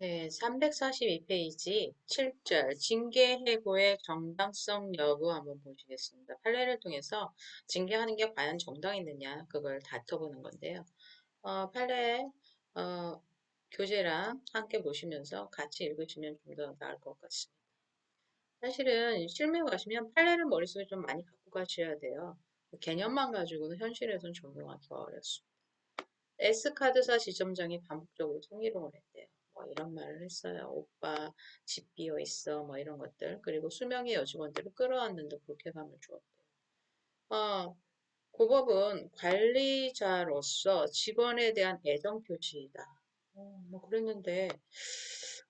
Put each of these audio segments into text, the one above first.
네, 342페이지 7절 징계해고의 정당성 여부 한번 보시겠습니다. 판례를 통해서 징계하는 게 과연 정당이 있느냐 그걸 다퉈보는 건데요. 판례 교재랑 함께 보시면서 같이 읽으시면 좀 더 나을 것 같습니다. 사실은 실무에 가시면 판례를 머릿속에 좀 많이 갖고 가셔야 돼요. 개념만 가지고는 현실에서는 적용하기 어렵습니다. S카드사 지점장이 반복적으로 성희롱을 했대요. 뭐 이런 말을 했어요. 오빠 집 비어 있어 뭐 이런 것들. 그리고 수명의 여직원들을 끌어안는데 불쾌감을 주었대요. 어, 그 법은 관리자로서 직원에 대한 애정 표시이다. 뭐 그랬는데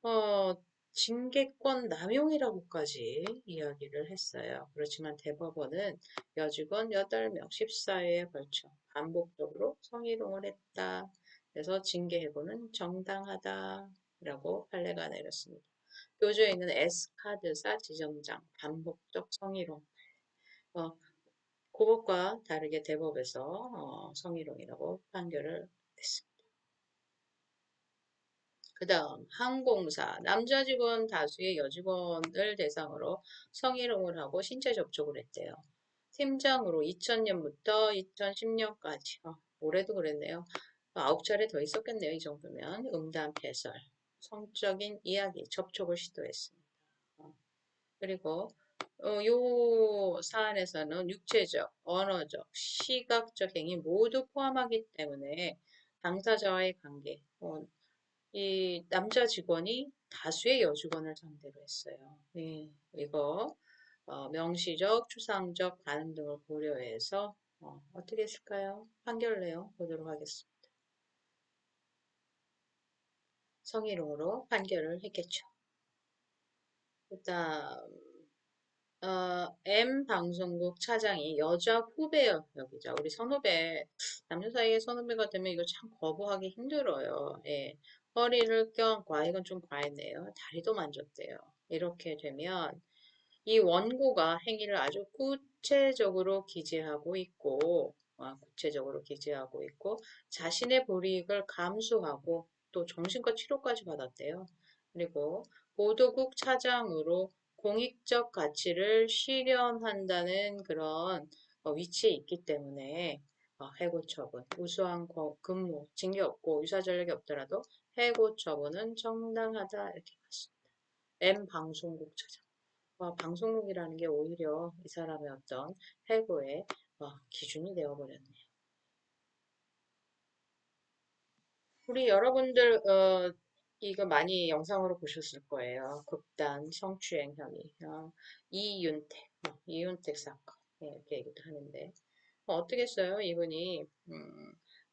어, 징계권 남용이라고까지 이야기를 했어요. 그렇지만 대법원은 여직원 8명 14회에 걸쳐 반복적으로 성희롱을 했다. 그래서 징계 해고는 정당하다라고 판례가 내렸습니다. 교조에 있는 S카드사 지점장 반복적 성희롱. 어, 그것과 다르게 대법에서 성희롱이라고 판결을 했습니다. 그 다음 항공사 남자 직원 다수의 여직원을 대상으로 성희롱을 하고 신체 접촉을 했대요. 팀장으로 2000년부터 2010년까지 올해도 그랬네요. 9차례 더 있었겠네요. 이 정도면 음담 패설, 성적인 이야기, 접촉을 시도했습니다. 그리고 요 사안에서는 육체적, 언어적, 시각적 행위 모두 포함하기 때문에 당사자와의 관계, 이 남자 직원이 다수의 여직원을 상대로 했어요. 네, 이거 명시적, 추상적 반응 등을 고려해서 어떻게 했을까요? 판결 내용 보도록 하겠습니다. 성희롱으로 판결을 했겠죠. 일단 M 방송국 차장이 여자 후배요, 여기죠. 우리 선후배, 남녀 사이에 선후배가 되면 이거 참 거부하기 힘들어요. 예. 허리를 껴안고, 이건 좀 과했네요. 다리도 만졌대요. 이렇게 되면 이 원고가 행위를 아주 구체적으로 기재하고 있고, 자신의 불이익을 감수하고 또 정신과 치료까지 받았대요. 그리고 보도국 차장으로 공익적 가치를 실현한다는 그런 위치에 있기 때문에 해고 처분, 우수한 근무, 징계 없고 유사 전력이 없더라도 해고 처분은 정당하다 이렇게 봤습니다. M 방송국 차장. 방송국이라는 게 오히려 이 사람의 어떤 해고의 기준이 되어버렸네요. 우리 여러분들 이거 많이 영상으로 보셨을 거예요. 극단 성추행 혐의. 이윤택 사건 이렇게 얘기도 하는데 어떻게 했어요? 이분이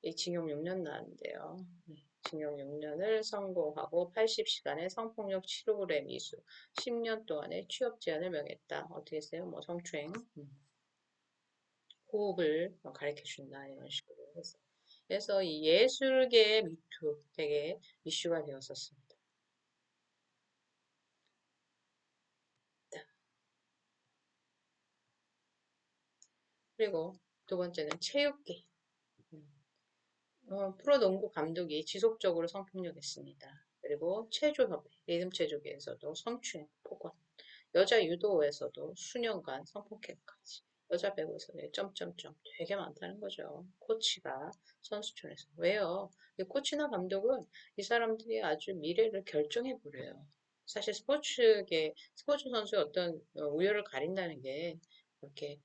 이 징역 6년 나왔는데요. 징역 6년을 선고하고 80시간의 성폭력 치료의 미수 10년 동안의 취업 제한을 명했다. 어떻게 했어요? 뭐 성추행 호흡을 가르쳐 준다 이런 식으로 해서 그래서 이 예술계의 미투 되게 이슈가 되었었습니다. 그리고 두 번째는 체육계. 프로농구 감독이 지속적으로 성폭력했습니다. 그리고 체조협회, 리듬체조계에서도 성추행, 폭언, 여자 유도에서도 수년간 성폭행까지, 여자 배구에서도 점점점 되게 많다는 거죠. 코치가 선수촌에서. 왜요? 이 코치나 감독은 이 사람들이 아주 미래를 결정해 버려요. 사실 스포츠 선수의 어떤 우열을 가린다는 게 그렇게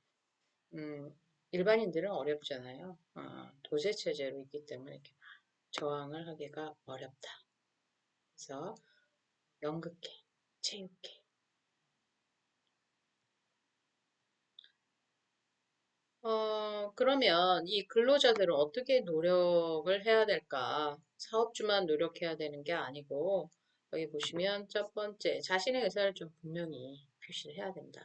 음, 일반인들은 어렵잖아요. 도제 체제로 있기 때문에 이렇게 저항을 하기가 어렵다. 그래서 연극계, 체육계. 그러면 이 근로자들은 어떻게 노력을 해야 될까? 사업주만 노력해야 되는 게 아니고, 여기 보시면 첫 번째, 자신의 의사를 좀 분명히 표시를 해야 된다.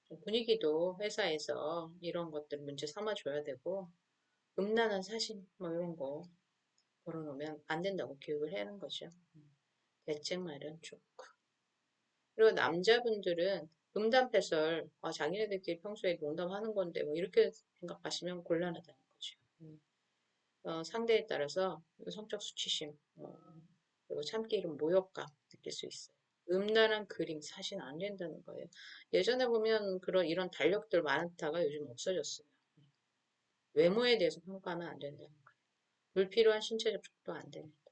좀 분위기도 회사에서 이런 것들 문제 삼아줘야 되고, 음란한 사진, 뭐 이런 거 걸어놓으면 안 된다고 교육을 하는 거죠. 대책 마련 좋고. 그리고 남자분들은 음담패설, 자기네들끼리 평소에 농담하는 건데, 뭐, 이렇게 생각하시면 곤란하다는 거죠. 상대에 따라서 성적 수치심, 그리고 참기름 모욕감 느낄 수 있어요. 음란한 그림, 사진 안 된다는 거예요. 예전에 보면 그런 이런 달력들 많다가 요즘 없어졌어요. 외모에 대해서 평가하면 안 된다는 거예요. 불필요한 신체 접촉도 안 됩니다.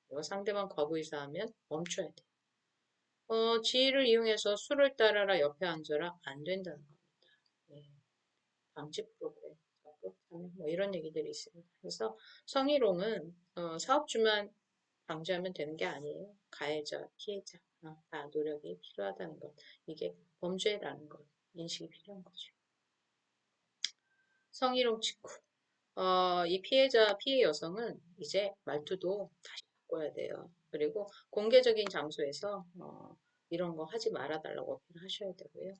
그리고 상대방 거부이사하면 멈춰야 돼요. 지위를 이용해서 술을 따라라 옆에 앉아라 안 된다는 겁니다. 예, 방지 프로그램, 적극 참여 뭐 이런 얘기들이 있습니다. 그래서 성희롱은 사업주만 방지하면 되는 게 아니에요. 가해자, 피해자 다 노력이 필요하다는 것. 이게 범죄라는 것 인식이 필요한 거죠. 성희롱 직후 이 피해자, 피해 여성은 이제 말투도 다시 바꿔야 돼요. 그리고 공개적인 장소에서 이런 거 하지 말아달라고 어필하셔야 되고요.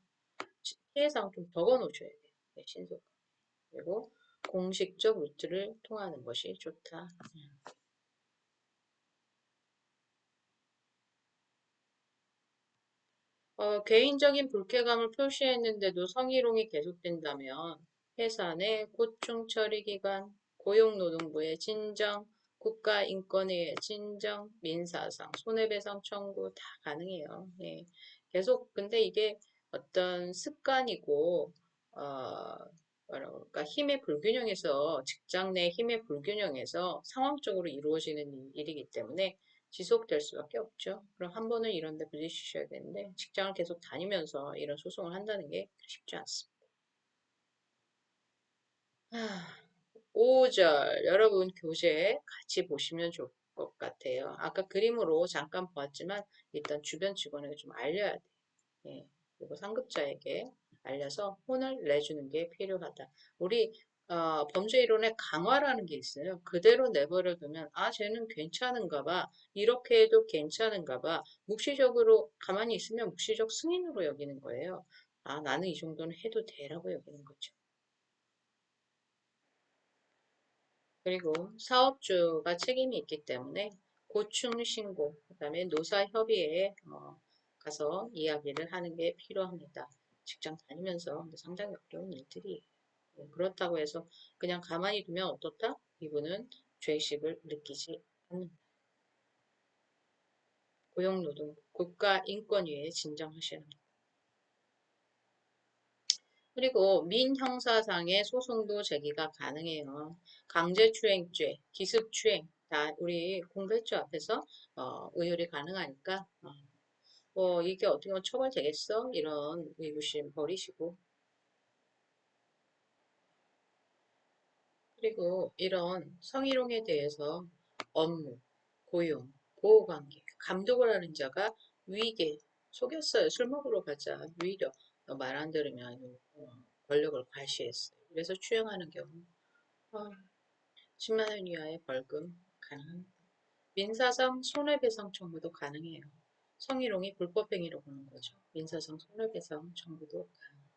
피해상 좀 적어 놓으셔야 돼요. 네, 신속. 그리고 공식적 루트를 통하는 것이 좋다. 개인적인 불쾌감을 표시했는데도 성희롱이 계속된다면 회사 내 고충 처리 기관, 고용노동부의 진정, 국가인권위의 진정, 민사상, 손해배상 청구 다 가능해요. 예. 계속 근데 이게 어떤 습관이고 그러니까 힘의 불균형에서 직장 내 힘의 불균형에서 상황적으로 이루어지는 일이기 때문에 지속될 수밖에 없죠. 그럼 한 번은 이런 데 부딪히셔야 되는데 직장을 계속 다니면서 이런 소송을 한다는 게 쉽지 않습니다. 5절 여러분 교재 같이 보시면 좋을 것 같아요. 아까 그림으로 잠깐 보았지만 일단 주변 직원에게 좀 알려야 돼요. 예. 그리고 상급자에게 알려서 혼을 내주는 게 필요하다. 우리 범죄 이론의 강화라는 게 있어요. 그대로 내버려 두면 쟤는 괜찮은가 봐. 이렇게 해도 괜찮은가 봐. 묵시적으로 가만히 있으면 묵시적 승인으로 여기는 거예요. 나는 이 정도는 해도 돼라고 여기는 거죠. 그리고 사업주가 책임이 있기 때문에 고충 신고, 그다음에 노사 협의회에 가서 이야기를 하는 게 필요합니다. 직장 다니면서 상당히 어려운 일들이 그렇다고 해서 그냥 가만히 두면 어떻다? 이분은 죄의식을 느끼지 않는다. 고용노동 국가인권위에 진정하셔야 합니다. 그리고 민형사상의 소송도 제기가 가능해요. 강제추행죄, 기습추행 다 우리 공소했죠 앞에서 의율이 가능하니까 이게 어떻게 보면 처벌되겠어? 이런 의구심 버리시고 그리고 이런 성희롱에 대해서 업무, 고용, 보호관계, 감독을 하는 자가 위계, 속였어요. 술 먹으러 가자. 위력, 말 안 들으면 권력을 과시했어요. 그래서 추행하는 경우 10만 원 이하의 벌금 가능합니다. 민사상 손해배상 청구도 가능해요. 성희롱이 불법행위로 보는 거죠. 민사상 손해배상 청구도 가능합니다.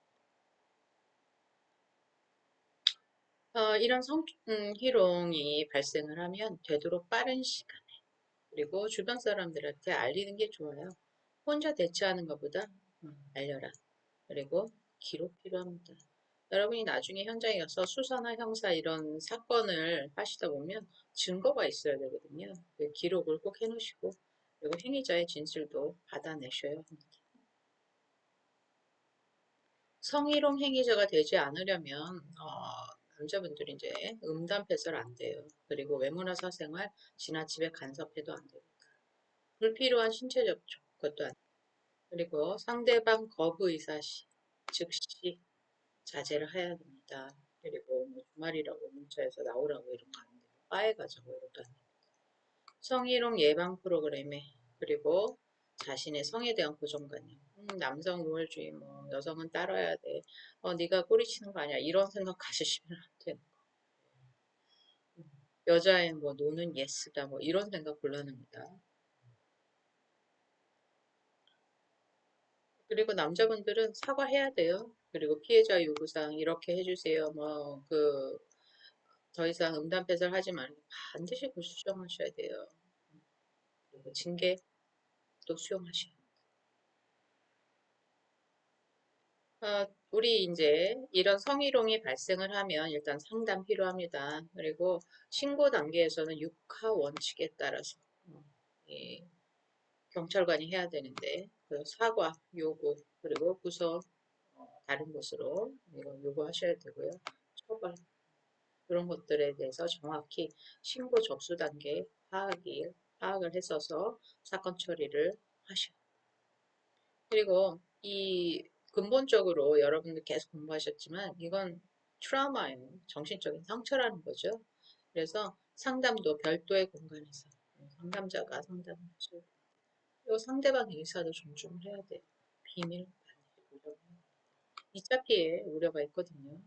이런 성희롱이 발생을 하면 되도록 빠른 시간에 그리고 주변 사람들한테 알리는 게 좋아요. 혼자 대처하는 것보다 알려라. 그리고 기록 필요합니다. 여러분이 나중에 현장에 가서 수사나 형사 이런 사건을 하시다 보면 증거가 있어야 되거든요. 그 기록을 꼭 해놓으시고 그리고 행위자의 진술도 받아내셔야 합니다. 성희롱 행위자가 되지 않으려면 남자분들이 이제 음담 패설 안 돼요. 그리고 외모나 사생활 지나치게 간섭해도 안 됩니다. 불필요한 신체 접촉 그것도 안 돼요. 그리고 상대방 거부 의사 시 즉시 자제를 해야 됩니다. 그리고 뭐 주말이라고 문자에서 나오라고 이런 거 안 돼요. 바에 가자고 이것도 안 돼요. 성희롱 예방 프로그램에 그리고 자신의 성에 대한 고정관념 남성 우월주의 뭐 여성은 따라야 돼 네가 꼬리치는 거 아니야 이런 생각 가지시면 안 돼요. 여자의 뭐 노는 예스다 뭐 이런 생각 곤란합니다. 그리고 남자분들은 사과해야 돼요. 그리고 피해자 요구사항 이렇게 해주세요. 뭐 더 이상 음담패설 하지 말고 반드시 그 수정하셔야 돼요. 그리고 징계도 수용하셔야 돼요. 우리 이제 이런 성희롱이 발생을 하면 일단 상담 필요합니다. 그리고 신고 단계에서는 6하 원칙에 따라서 이 경찰관이 해야 되는데 그 사과 요구 그리고 부서 다른 곳으로 이거 요구하셔야 되고요. 처벌 그런 것들에 대해서 정확히 신고 접수 단계 파악을 했어서 사건 처리를 하셔. 그리고 이 근본적으로 여러분들 계속 공부하셨지만 이건 트라우마예요. 정신적인 상처라는 거죠. 그래서 상담도 별도의 공간에서 상담자가 상담을 하셔야 돼요. 그리고 상대방의 의사도 존중을 해야 돼요. 비밀 반드시 보존해야 돼요. 2차 피해 우려가 있거든요.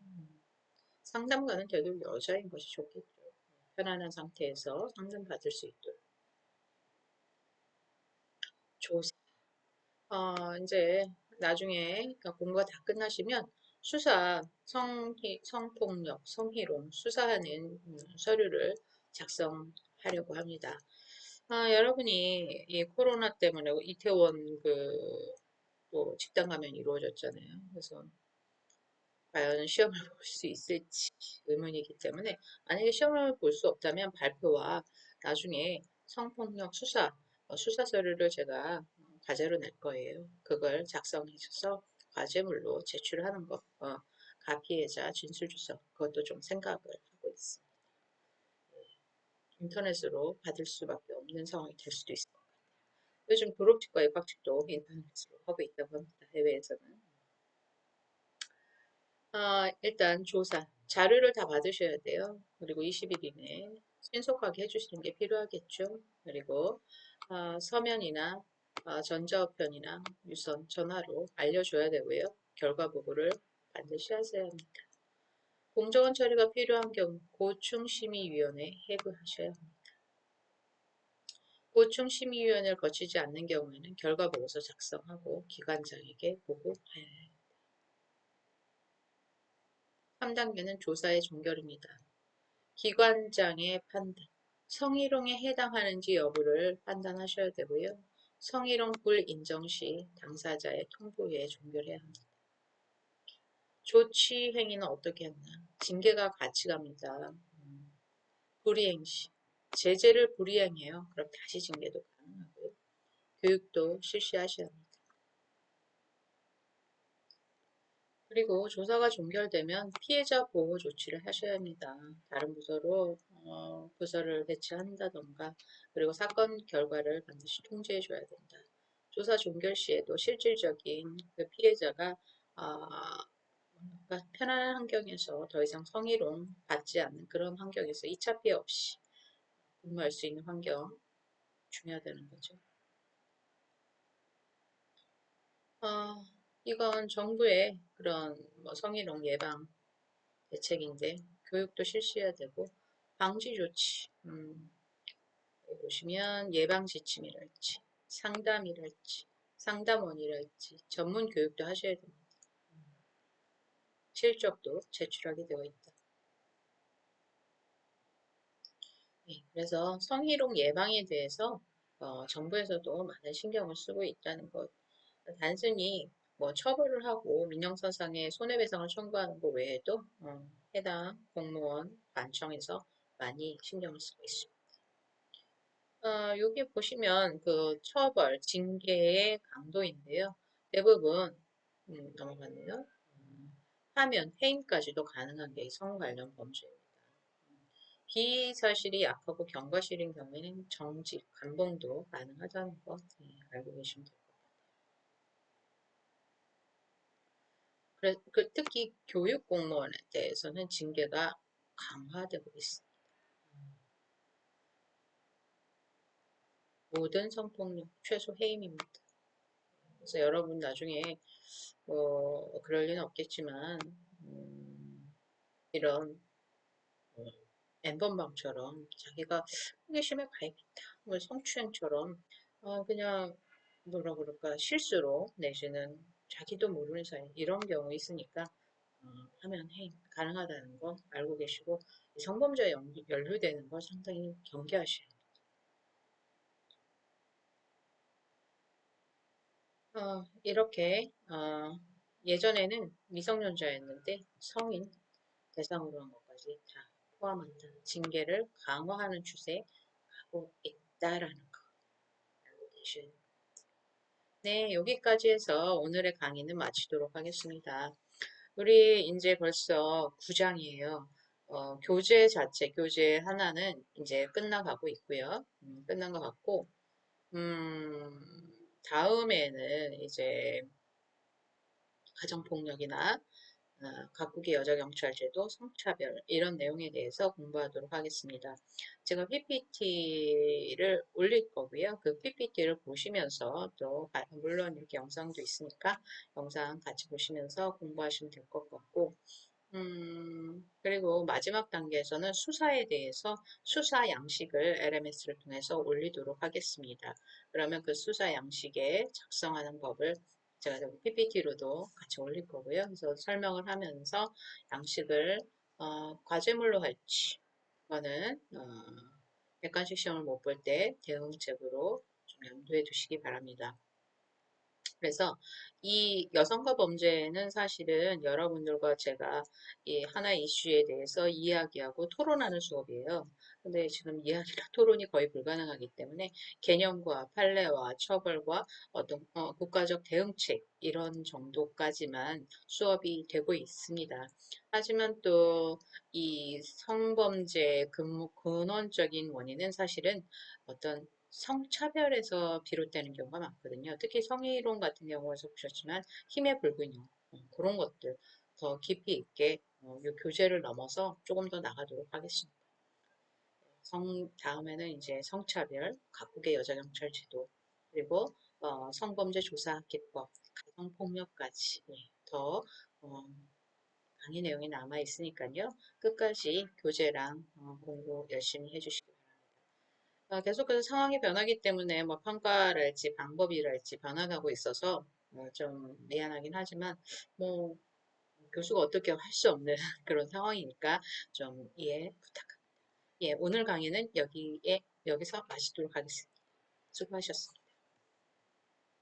상담가는 되도록 여자인 것이 좋겠죠. 편안한 상태에서 상담받을 수 있도록. 조사. 이제 나중에 그러니까 공부가 다 끝나시면 수사, 성폭력, 성희롱 수사하는 서류를 작성하려고 합니다. 여러분이 이 코로나 때문에 이태원 또 집단 감염이 이루어졌잖아요. 그래서 과연 시험을 볼 수 있을지 의문이기 때문에 만약에 시험을 볼 수 없다면 발표와 나중에 성폭력 수사 서류를 제가 과제로 낼 거예요. 그걸 작성해서 과제물로 제출하는 거, 가피해자 진술주석 그것도 좀 생각을 하고 있습니다. 인터넷으로 받을 수밖에 없는 상황이 될 수도 있을 것 같아요. 요즘 졸업식과 입학식도 인터넷으로 하고 있다고 합니다. 해외에서는. 일단 조사, 자료를 다 받으셔야 돼요. 그리고 20일 이내에 신속하게 해주시는 게 필요하겠죠. 그리고 서면이나 전자우편이나 유선, 전화로 알려줘야 되고요. 결과 보고를 반드시 하셔야 합니다. 공정한 처리가 필요한 경우 고충심의위원회 해부하셔야 합니다. 고충심의위원회를 거치지 않는 경우에는 결과 보고서 작성하고 기관장에게 보고해야 해요. 3단계는 조사의 종결입니다. 기관장의 판단, 성희롱에 해당하는지 여부를 판단하셔야 되고요. 성희롱 불인정 시 당사자의 통보에 종결해야 합니다. 조치 행위는 어떻게 하나? 징계가 같이 갑니다. 불이행 시 제재를 불이행해요. 그럼 다시 징계도 가능하고요. 교육도 실시하셔야 합니다. 그리고 조사가 종결되면 피해자 보호 조치를 하셔야 합니다. 다른 부서로 부서를 배치한다던가 그리고 사건 결과를 반드시 통지해 줘야 된다. 조사 종결 시에도 실질적인 그 피해자가 편안한 환경에서 더 이상 성희롱 받지 않는 그런 환경에서 2차 피해 없이 근무할 수 있는 환경 중요하다는 거죠. 어, 이건 정부의 그런 성희롱 예방 대책인데 교육도 실시해야 되고 방지 조치 여기 보시면 예방 지침이랄지 상담이랄지 상담원이랄지 전문 교육도 하셔야 됩니다. 실적도 제출하게 되어 있다. 네, 그래서 성희롱 예방에 대해서 정부에서도 많은 신경을 쓰고 있다는 것. 단순히 뭐 처벌을 하고 민형사상의 손해배상을 청구하는 것 외에도 해당 공무원 관청에서 많이 신경을 쓰고 있습니다. 여기 보시면 그 처벌, 징계의 강도인데요. 대부분 넘어갔네요. 하면, 해임까지도 가능한 게 성 관련 범죄입니다. 피의사실이 약하고 경과실인 경우에는 정직, 감봉도 가능하다는 거 알고 계시면 됩니다. 특히 교육 공무원에 대해서는 징계가 강화되고 있습니다. 모든 성폭력 최소 해임입니다. 그래서 여러분 나중에 그럴 리는 없겠지만 이런 엠번방처럼 자기가 호기심에 가입했다. 뭐 성추행처럼 그냥 뭐라 그럴까 실수로 내지는 자기도 모르는 사이 이런 경우 있으니까 하면 해임 가능하다는 거 알고 계시고 성범죄에 연루되는 걸 상당히 경계하셔야 돼요. 이렇게 예전에는 미성년자였는데 성인 대상으로 한 것까지 다 포함한다. 징계를 강화하는 추세에 가고 있다라는 거. 계셔야 돼요. 네, 여기까지 해서 오늘의 강의는 마치도록 하겠습니다. 우리 이제 벌써 9장이에요. 교재 자체, 교재 하나는 이제 끝나가고 있고요. 끝난 것 같고, 다음에는 이제 가정폭력이나 각국의 여자경찰제도, 성차별 이런 내용에 대해서 공부하도록 하겠습니다. 제가 PPT를 올릴 거고요. 그 PPT를 보시면서 또 물론 이렇게 영상도 있으니까 영상 같이 보시면서 공부하시면 될 것 같고 그리고 마지막 단계에서는 수사에 대해서 수사 양식을 LMS를 통해서 올리도록 하겠습니다. 그러면 그 수사 양식에 작성하는 법을 제가 PPT로도 같이 올릴 거고요. 그래서 설명을 하면서 양식을 과제물로 할지, 그거는 객관식 시험을 못 볼 때 대응책으로 좀 염두에 두시기 바랍니다. 그래서 이 여성과 범죄는 사실은 여러분들과 제가 이 하나의 이슈에 대해서 이야기하고 토론하는 수업이에요. 근데 지금 이야기나 토론이 거의 불가능하기 때문에 개념과 판례와 처벌과 어떤 국가적 대응책 이런 정도까지만 수업이 되고 있습니다. 하지만 또 이 성범죄 근원적인 원인은 사실은 어떤 성차별에서 비롯되는 경우가 많거든요. 특히 성희롱 같은 경우에서 보셨지만 힘의 불균형 그런 것들 더 깊이 있게 이 교재를 넘어서 조금 더 나가도록 하겠습니다. 다음에는 이제 성차별, 각국의 여자경찰 제도, 그리고 성범죄 조사 기법, 가정폭력까지 더 강의 내용이 남아 있으니까요. 끝까지 교재랑 공부 열심히 해주시기 바랍니다. 계속해서 상황이 변하기 때문에 뭐 평가랄지 방법이랄지 변화가고 있어서 좀 미안하긴 하지만 뭐 교수가 어떻게 할 수 없는 그런 상황이니까 좀 이해 부탁합니다. 예, 오늘 강의는 여기서 마치도록 하겠습니다. 수고하셨습니다.